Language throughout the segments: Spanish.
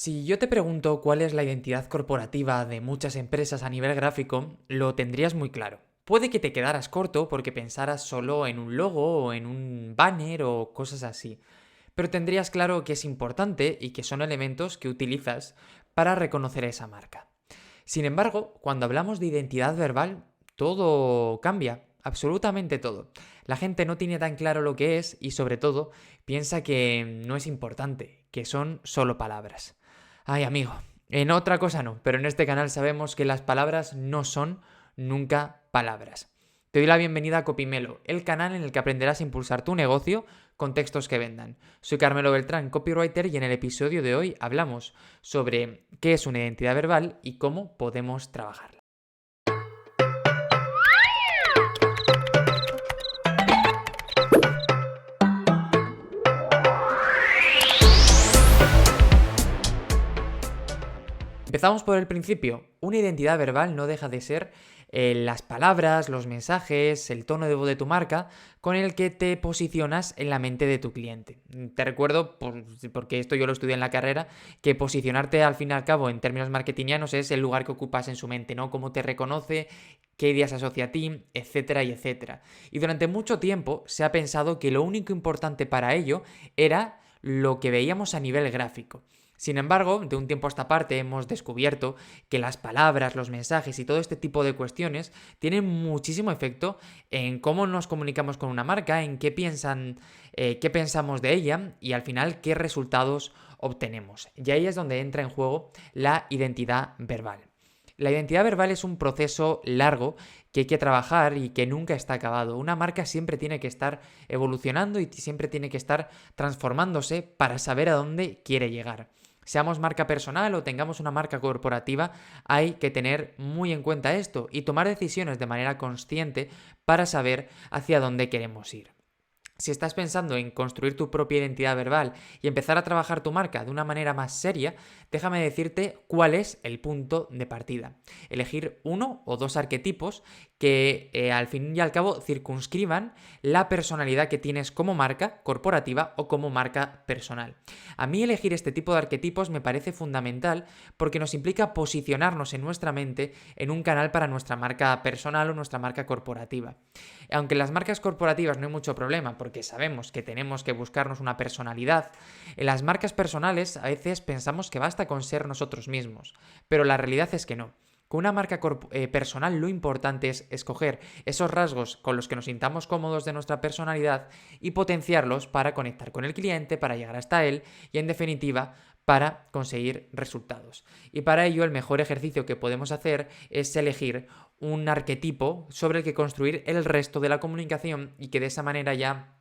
Si yo te pregunto cuál es la identidad corporativa de muchas empresas a nivel gráfico, lo tendrías muy claro. Puede que te quedaras corto porque pensaras solo en un logo o en un banner o cosas así, pero tendrías claro que es importante y que son elementos que utilizas para reconocer esa marca. Sin embargo, cuando hablamos de identidad verbal, todo cambia, absolutamente todo. La gente no tiene tan claro lo que es y sobre todo piensa que no es importante, que son solo palabras. Ay, amigo, en otra cosa no, pero en este canal sabemos que las palabras no son nunca palabras. Te doy la bienvenida a Copimelo, el canal en el que aprenderás a impulsar tu negocio con textos que vendan. Soy Carmelo Beltrán, copywriter, y en el episodio de hoy hablamos sobre qué es una identidad verbal y cómo podemos trabajarla. Empezamos por el principio. Una identidad verbal no deja de ser las palabras, los mensajes, el tono de voz de tu marca con el que te posicionas en la mente de tu cliente. Te recuerdo, porque esto yo lo estudié en la carrera, que posicionarte al fin y al cabo en términos marketingianos es el lugar que ocupas en su mente, ¿no? Cómo te reconoce, qué ideas asocia a ti, etcétera y etcétera. Y durante mucho tiempo se ha pensado que lo único importante para ello era lo que veíamos a nivel gráfico. Sin embargo, de un tiempo a esta parte hemos descubierto que las palabras, los mensajes y todo este tipo de cuestiones tienen muchísimo efecto en cómo nos comunicamos con una marca, en qué piensan, qué pensamos de ella y al final qué resultados obtenemos. Y ahí es donde entra en juego la identidad verbal. La identidad verbal es un proceso largo que hay que trabajar y que nunca está acabado. Una marca siempre tiene que estar evolucionando y siempre tiene que estar transformándose para saber a dónde quiere llegar. Seamos marca personal o tengamos una marca corporativa, hay que tener muy en cuenta esto y tomar decisiones de manera consciente para saber hacia dónde queremos ir. Si estás pensando en construir tu propia identidad verbal y empezar a trabajar tu marca de una manera más seria, déjame decirte cuál es el punto de partida. Elegir uno o dos arquetipos que al fin y al cabo circunscriban la personalidad que tienes como marca corporativa o como marca personal. A mí elegir este tipo de arquetipos me parece fundamental porque nos implica posicionarnos en nuestra mente en un canal para nuestra marca personal o nuestra marca corporativa. Aunque en las marcas corporativas no hay mucho problema porque sabemos que tenemos que buscarnos una personalidad, en las marcas personales a veces pensamos que basta con ser nosotros mismos, pero la realidad es que no. Con una marca personal lo importante es escoger esos rasgos con los que nos sintamos cómodos de nuestra personalidad y potenciarlos para conectar con el cliente, para llegar hasta él y en definitiva para conseguir resultados. Y para ello el mejor ejercicio que podemos hacer es elegir un arquetipo sobre el que construir el resto de la comunicación y que de esa manera ya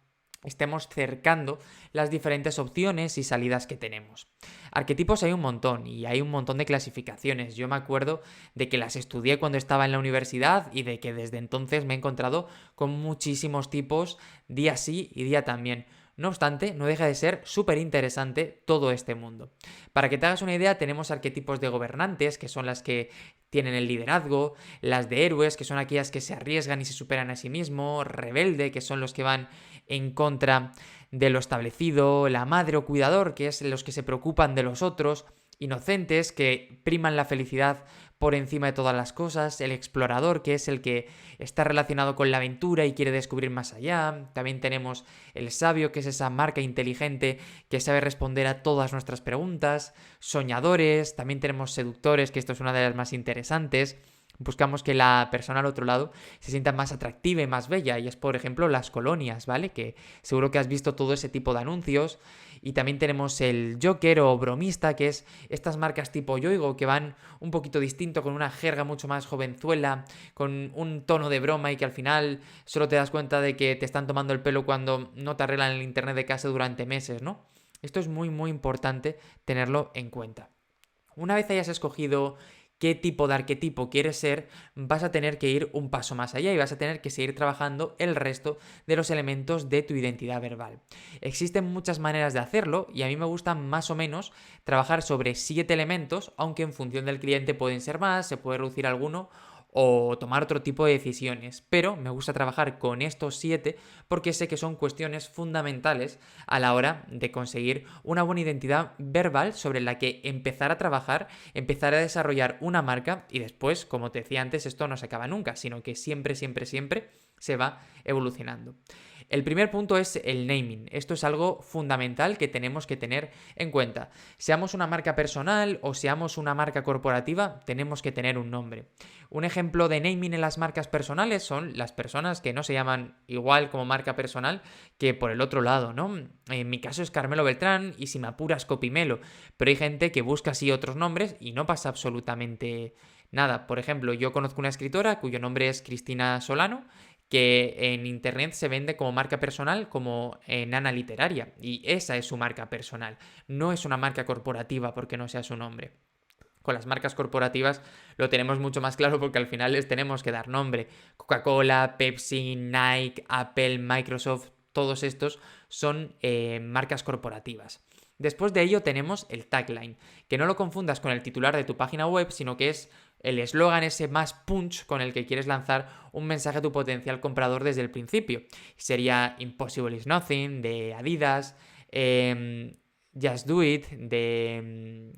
estemos cercando las diferentes opciones y salidas que tenemos. Arquetipos hay un montón y hay un montón de clasificaciones. Yo me acuerdo de que las estudié cuando estaba en la universidad y de que desde entonces me he encontrado con muchísimos tipos día sí y día también. No obstante, no deja de ser súper interesante todo este mundo. Para que te hagas una idea, tenemos arquetipos de gobernantes, que son las que tienen el liderazgo, las de héroes, que son aquellas que se arriesgan y se superan a sí mismos, rebelde, que son los que van en contra de lo establecido, la madre o cuidador, que es los que se preocupan de los otros, inocentes, que priman la felicidad por encima de todas las cosas, el explorador, que es el que está relacionado con la aventura y quiere descubrir más allá. También tenemos el sabio, que es esa marca inteligente que sabe responder a todas nuestras preguntas. Soñadores, también tenemos seductores, que esto es una de las más interesantes. Buscamos que la persona al otro lado se sienta más atractiva y más bella, y es por ejemplo las colonias, ¿vale? Que seguro que has visto todo ese tipo de anuncios. Y también tenemos el Joker o bromista, que es estas marcas tipo Yoigo que van un poquito distinto, con una jerga mucho más jovenzuela, con un tono de broma y que al final solo te das cuenta de que te están tomando el pelo cuando no te arreglan el internet de casa durante meses, ¿no? Esto es muy muy importante tenerlo en cuenta. Una vez hayas escogido qué tipo de arquetipo quieres ser, vas a tener que ir un paso más allá y vas a tener que seguir trabajando el resto de los elementos de tu identidad verbal. Existen muchas maneras de hacerlo y a mí me gusta más o menos trabajar sobre 7 elementos, aunque en función del cliente pueden ser más, se puede reducir alguno o tomar otro tipo de decisiones. Pero me gusta trabajar con estos 7 porque sé que son cuestiones fundamentales a la hora de conseguir una buena identidad verbal sobre la que empezar a trabajar, empezar a desarrollar una marca y después, como te decía antes, esto no se acaba nunca, sino que siempre se va evolucionando. El primer punto es el naming. Esto es algo fundamental que tenemos que tener en cuenta. Seamos una marca personal o seamos una marca corporativa, tenemos que tener un nombre. Un ejemplo de naming en las marcas personales son las personas que no se llaman igual como marca personal que por el otro lado, ¿no? En mi caso es Carmelo Beltrán y si me apuras Copimelo, pero hay gente que busca así otros nombres y no pasa absolutamente nada. Por ejemplo, yo conozco una escritora cuyo nombre es Cristina Solano, que en internet se vende como marca personal, como Nana Literaria, y esa es su marca personal, no es una marca corporativa porque no sea su nombre. Con las marcas corporativas lo tenemos mucho más claro porque al final les tenemos que dar nombre. Coca-Cola, Pepsi, Nike, Apple, Microsoft, todos estos son marcas corporativas. Después de ello tenemos el tagline, que no lo confundas con el titular de tu página web, sino que es el eslogan ese más punch con el que quieres lanzar un mensaje a tu potencial comprador desde el principio. Sería Impossible is Nothing de Adidas, Just Do It de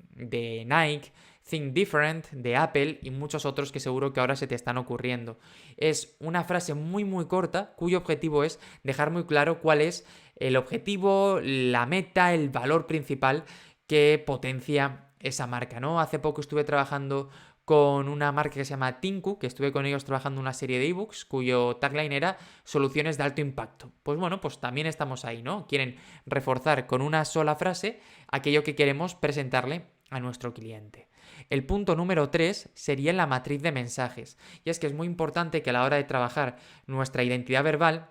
Nike, Think Different de Apple y muchos otros que seguro que ahora se te están ocurriendo. Es una frase muy corta cuyo objetivo es dejar muy claro cuál es el objetivo, la meta, el valor principal que potencia esa marca, ¿no? Hace poco estuve trabajando con una marca que se llama Tinku, que estuve con ellos trabajando una serie de ebooks cuyo tagline era soluciones de alto impacto. Pues bueno, pues también estamos ahí, ¿no? Quieren reforzar con una sola frase aquello que queremos presentarle a nuestro cliente. El punto número 3 sería la matriz de mensajes. Y es que es muy importante que a la hora de trabajar nuestra identidad verbal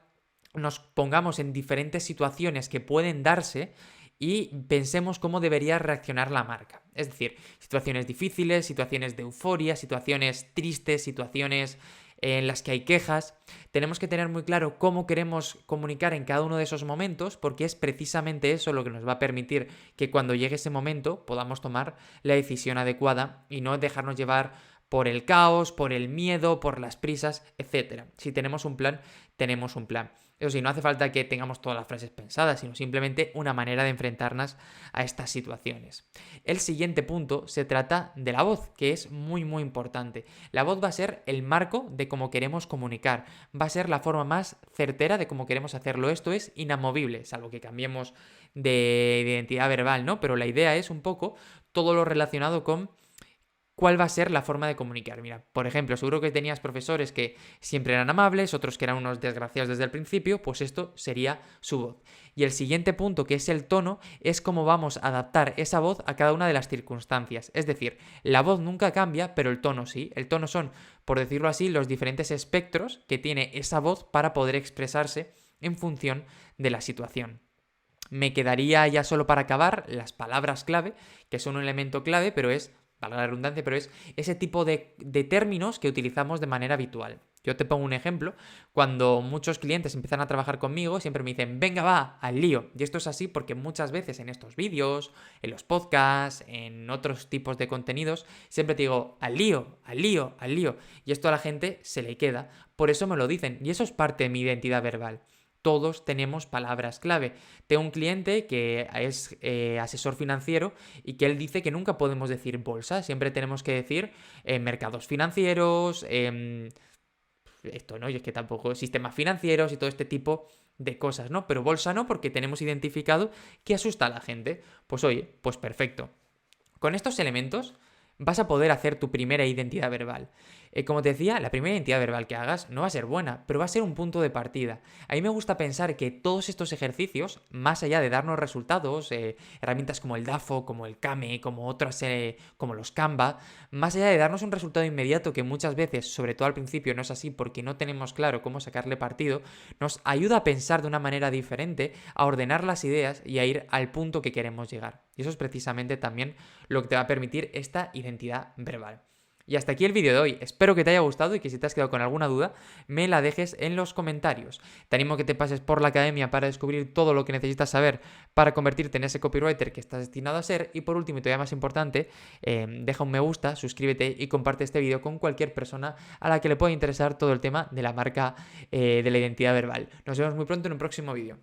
nos pongamos en diferentes situaciones que pueden darse y pensemos cómo debería reaccionar la marca. Es decir, situaciones difíciles, situaciones de euforia, situaciones tristes, situaciones en las que hay quejas. Tenemos que tener muy claro cómo queremos comunicar en cada uno de esos momentos, porque es precisamente eso lo que nos va a permitir que cuando llegue ese momento podamos tomar la decisión adecuada y no dejarnos llevar por el caos, por el miedo, por las prisas, etc. Si tenemos un plan, tenemos un plan. Eso sí, no hace falta que tengamos todas las frases pensadas, sino simplemente una manera de enfrentarnos a estas situaciones. El siguiente punto se trata de la voz, que es muy importante. La voz va a ser el marco de cómo queremos comunicar, va a ser la forma más certera de cómo queremos hacerlo. Esto es inamovible, salvo que cambiemos de identidad verbal, ¿no? Pero la idea es un poco todo lo relacionado con ¿cuál va a ser la forma de comunicar? Mira, por ejemplo, seguro que tenías profesores que siempre eran amables, otros que eran unos desgraciados desde el principio, pues esto sería su voz. Y el siguiente punto, que es el tono, es cómo vamos a adaptar esa voz a cada una de las circunstancias. Es decir, la voz nunca cambia, pero el tono sí. El tono son, por decirlo así, los diferentes espectros que tiene esa voz para poder expresarse en función de la situación. Me quedaría ya solo para acabar las palabras clave, que son un elemento clave, pero es valga la redundancia, pero es ese tipo de términos que utilizamos de manera habitual. Yo te pongo un ejemplo. Cuando muchos clientes empiezan a trabajar conmigo, siempre me dicen, venga, va, al lío. Y esto es así porque muchas veces en estos vídeos, en los podcasts, en otros tipos de contenidos, siempre te digo, al lío, al lío, al lío. Y esto a la gente se le queda. Por eso me lo dicen. Y eso es parte de mi identidad verbal. Todos tenemos palabras clave. Tengo un cliente que es asesor financiero y que él dice que nunca podemos decir bolsa, siempre tenemos que decir mercados financieros, esto, ¿no? Y es que tampoco sistemas financieros y todo este tipo de cosas, ¿no? Pero bolsa no, porque tenemos identificado que asusta a la gente. Pues oye, pues perfecto. Con estos elementos vas a poder hacer tu primera identidad verbal. Como te decía, la primera identidad verbal que hagas no va a ser buena, pero va a ser un punto de partida. A mí me gusta pensar que todos estos ejercicios, más allá de darnos resultados, herramientas como el DAFO, como el Kame, como otras, como los Canva, más allá de darnos un resultado inmediato que muchas veces, sobre todo al principio, no es así porque no tenemos claro cómo sacarle partido, nos ayuda a pensar de una manera diferente, a ordenar las ideas y a ir al punto que queremos llegar. Y eso es precisamente también lo que te va a permitir esta identidad verbal. Y hasta aquí el vídeo de hoy. Espero que te haya gustado y que si te has quedado con alguna duda, me la dejes en los comentarios. Te animo a que te pases por la academia para descubrir todo lo que necesitas saber para convertirte en ese copywriter que estás destinado a ser. Y por último, y todavía más importante, deja un me gusta, suscríbete y comparte este vídeo con cualquier persona a la que le pueda interesar todo el tema de la marca de la identidad verbal. Nos vemos muy pronto en un próximo vídeo.